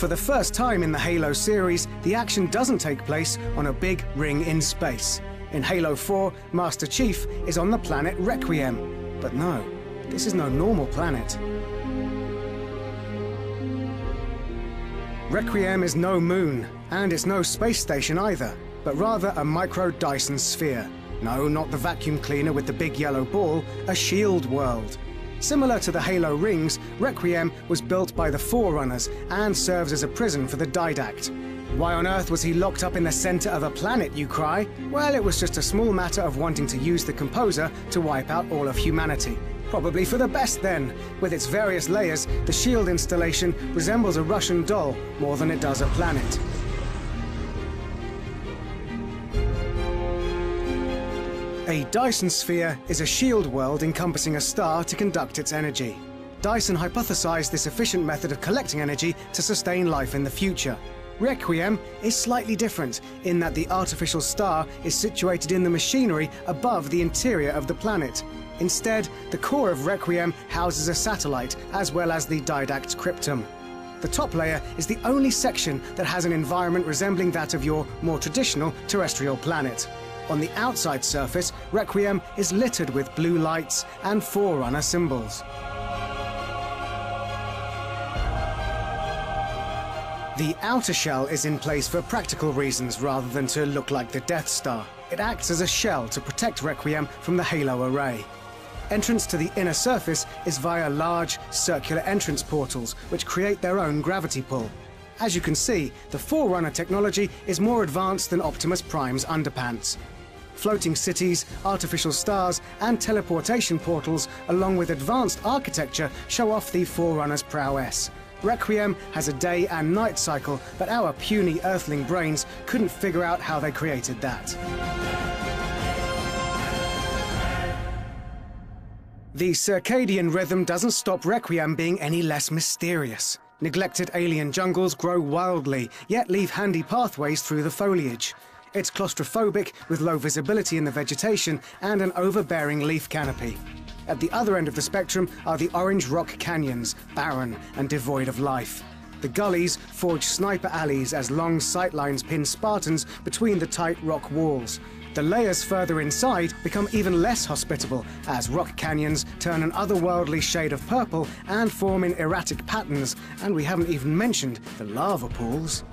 For the first time in the Halo series, the action doesn't take place on a big ring in space. In Halo 4, Master Chief is on the planet Requiem. But no, this is no normal planet. Requiem is no moon, and it's no space station either, but rather a micro-Dyson sphere. No, not the vacuum cleaner with the big yellow ball, a shield world. Similar to the Halo rings, Requiem was built by the Forerunners and serves as a prison for the Didact. Why on earth was he locked up in the center of a planet, you cry? Well, it was just a small matter of wanting to use the Composer to wipe out all of humanity. Probably for the best then. With its various layers, the shield installation resembles a Russian doll more than it does a planet. A Dyson sphere is a shield world encompassing a star to conduct its energy. Dyson hypothesized this efficient method of collecting energy to sustain life in the future. Requiem is slightly different in that the artificial star is situated in the machinery above the interior of the planet. Instead, the core of Requiem houses a satellite as well as the Didact's cryptum. The top layer is the only section that has an environment resembling that of your more traditional terrestrial planet. On the outside surface, Requiem is littered with blue lights and Forerunner symbols. The outer shell is in place for practical reasons rather than to look like the Death Star. It acts as a shell to protect Requiem from the Halo array. Entrance to the inner surface is via large, circular entrance portals, which create their own gravity pull. As you can see, the Forerunner technology is more advanced than Optimus Prime's underpants. Floating cities, artificial stars, and teleportation portals, along with advanced architecture, show off the Forerunner's prowess. Requiem has a day and night cycle, but our puny Earthling brains couldn't figure out how they created that. The circadian rhythm doesn't stop Requiem being any less mysterious. Neglected alien jungles grow wildly, yet leave handy pathways through the foliage. It's claustrophobic, with low visibility in the vegetation and an overbearing leaf canopy. At the other end of the spectrum are the orange rock canyons, barren and devoid of life. The gullies forge sniper alleys as long sightlines pin Spartans between the tight rock walls. The layers further inside become even less hospitable as rock canyons turn an otherworldly shade of purple and form in erratic patterns, and we haven't even mentioned the lava pools.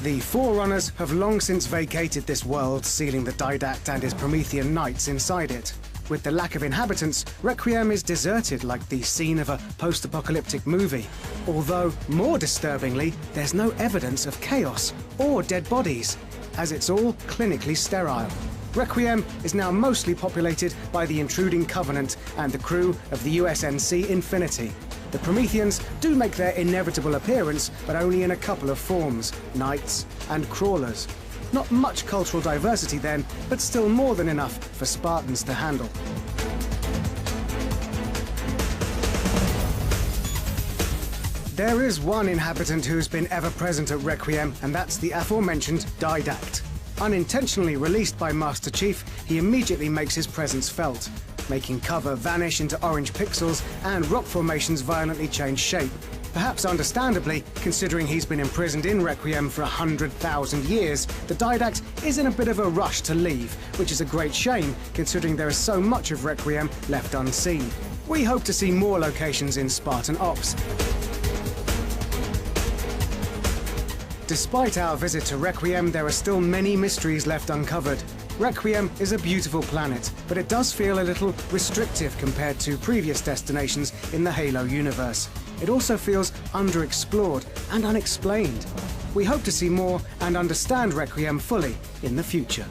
The Forerunners have long since vacated this world, sealing the Didact and his Promethean knights inside it. With the lack of inhabitants, Requiem is deserted like the scene of a post-apocalyptic movie. Although, more disturbingly, there's no evidence of chaos or dead bodies, as it's all clinically sterile. Requiem is now mostly populated by the intruding Covenant and the crew of the USNC Infinity. The Prometheans do make their inevitable appearance, but only in a couple of forms, knights and crawlers. Not much cultural diversity then, but still more than enough for Spartans to handle. There is one inhabitant who's been ever present at Requiem, and that's the aforementioned Didact. Unintentionally released by Master Chief, he immediately makes his presence felt, making cover vanish into orange pixels and rock formations violently change shape. Perhaps understandably, considering he's been imprisoned in Requiem for 100,000 years, the Didact is in a bit of a rush to leave, which is a great shame considering there is so much of Requiem left unseen. We hope to see more locations in Spartan Ops. Despite our visit to Requiem, there are still many mysteries left uncovered. Requiem is a beautiful planet, but it does feel a little restrictive compared to previous destinations in the Halo universe. It also feels underexplored and unexplained. We hope to see more and understand Requiem fully in the future.